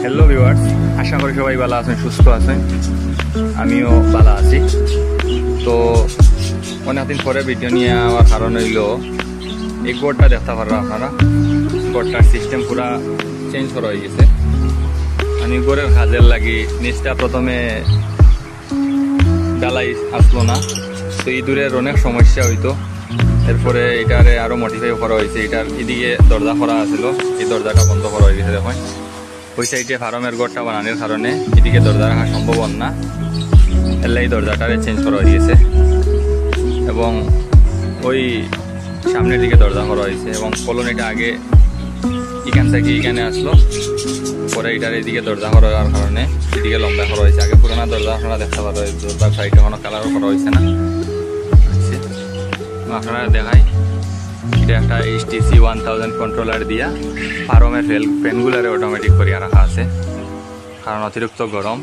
Hello viewers, আশা করি সবাই ভালো আছেন, সুস্থ আছেন। আমিও ভালো আছি। তো অনেকদিন পরে ভিডিও নিয়ে আমার কারণ হইল এই গোড়টা দেখতে পারো আপনারা, গোড়টার সিস্টেম পুরা চেঞ্জ করা হয়ে গেছে। আমি গোড়ের কাজের লাগি নিচটা প্রথমে ডালাই আসলো না, তো ইঁদুরের অনেক সমস্যা হইতো। এরপরে এটারে আরো মডিফাই করা হয়েছে। এটার এদিকে দরজা করা আছিল, এই দরজাটা বন্ধ করা হয়ে গেছে। দেখুন ওই সাইডে ফার্মের ঘরটা বানানোর কারণে এদিকে দরজা রাখা সম্ভব না, এলে এই দরজাটারে চেঞ্জ করা হয়ে গেছে এবং ওই সামনের দিকে দরজা করা হয়েছে। এবং কলোনিটা আগে এখান থেকে এখানে আসলো, পরে এটার এদিকে দরজা করা হওয়ার কারণে এদিকে লম্বা করা হয়েছে। আগে পুরোনো দরজা আপনারা দেখতে পারো, দরজার সাইডে কোনো কালারও করা হয়েছে না। আপনারা দেখাই, এটা একটা HTC 1000 কন্ট্রোলার দিয়া ফার্মের ফ্যানগুলারে অটোমেটিক করিয়া রাখা আছে, কারণ অতিরিক্ত গরম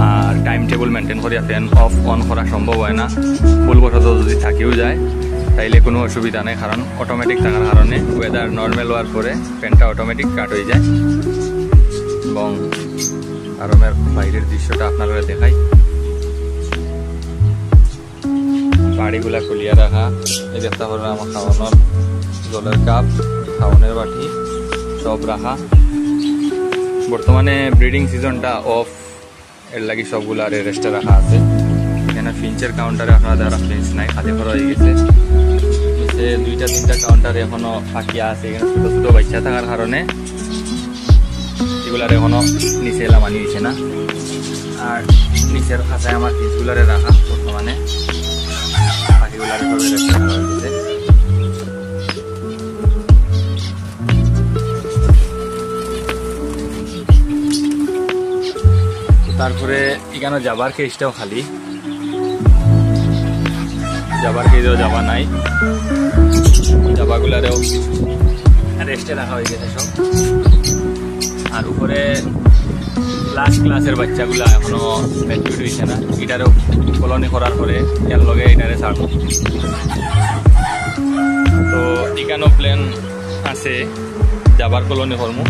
আর টাইম টেবিল মেনটেন করিয়া ফ্যান অফ অন করা সম্ভব হয় না। ভুলবশত যদি থাকিও যায় তাইলে কোনো অসুবিধা নেই, কারণ অটোমেটিক থাকার কারণে ওয়েদার নর্মাল হওয়ার পরে ফ্যানটা অটোমেটিক কাট হয়ে যায়। এবং ফার্মের বাইরের দৃশ্যটা আপনারা দেখাই, বাড়িগুলা খুলিয়া রাখা। এই দেখতে পারবেন আমার খাওয়ানোর জলের কাপ, খাওয়ানোর বাটি সব রাখা। বর্তমানে ব্রিডিং সিজনটা অফ, এর লাগি সবগুলা রেস্টে রাখা আছে। এখানে ফিঞ্চের কাউন্টারে আপনারা যারা ফিঞ্চ নাই, খালি করা হয়ে গেছে। নিচে 2-3টা কাউন্টারে এখনো ফাঁকিয়া আছে। এখানে ছোটো ছোটো বাচ্চা থাকার কারণে এগুলার এখনো নিচে এলাম আনি হয়েছে না। আর নিচের খাঁচায় আমার ফিঞ্চগুলারে রাখা বর্তমানে। তারপরে এখানে যাবার কেসটাও খালি, যাবার কেসেও যাবা নাই, যাবাগুলারেও রেস্টে রাখা হয়ে গেছে সব। আর উপরে ক্লাসের বাচ্চাগুলা এখনো ম্যাচিউর হয়েছে না, এটারও কলোনি করার পরে এর লগে এটারে ছাড়বো। তো এখানেও প্ল্যান আছে যাবার কলোনি করমু।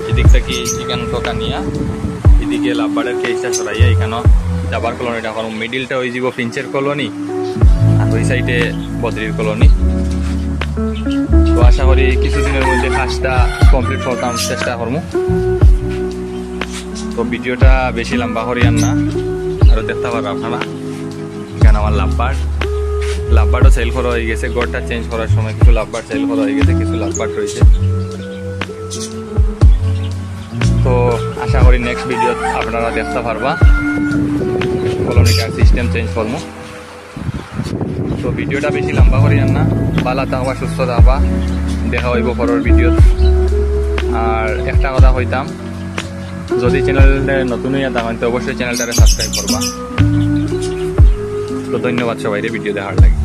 এদিক থেকে এখান টকা নিয়া এদিকে লাভবার্ডের কেসটা সরাইয়া এখানেও যাবার কলোনিটা করমু। মিডিলটা হয়ে যাব ফিঞ্চের কলোনি, আর ওই সাইডে বদ্রির কলোনি। তো আশা করি কিছুদিনের মধ্যে কাজটা কমপ্লিট করতাম চেষ্টা করমু। তো ভিডিওটা বেশি লম্বা করিয়ান না, আরও দেখতে পারবেন আপনারা। এখানে আমার লাভবার্ডও সেল করা হয়ে গেছে। গড়টা চেঞ্জ করার সময় কিছু লাভবার্ড সেল করা হয়ে গেছে, কিছু লাভবার্ড রয়েছে। তো আশা করি নেক্সট ভিডিও আপনারা দেখতে পারবা কলোনিটার সিস্টেম চেঞ্জ করবো। তো ভিডিওটা বেশি লম্বা করিয়ান না, ভালো থাকবা, সুস্থ থাকবা, দেখা হইব পরের ভিডিও। আর একটা কথা কইতাম, যদি চ্যানেলটা নতুন হইয়া থাকেন তো অবশ্যই চ্যানেলটাকে সাবস্ক্রাইব করবা। তো ধন্যবাদ সবাই ভিডিও দেখার লাগে।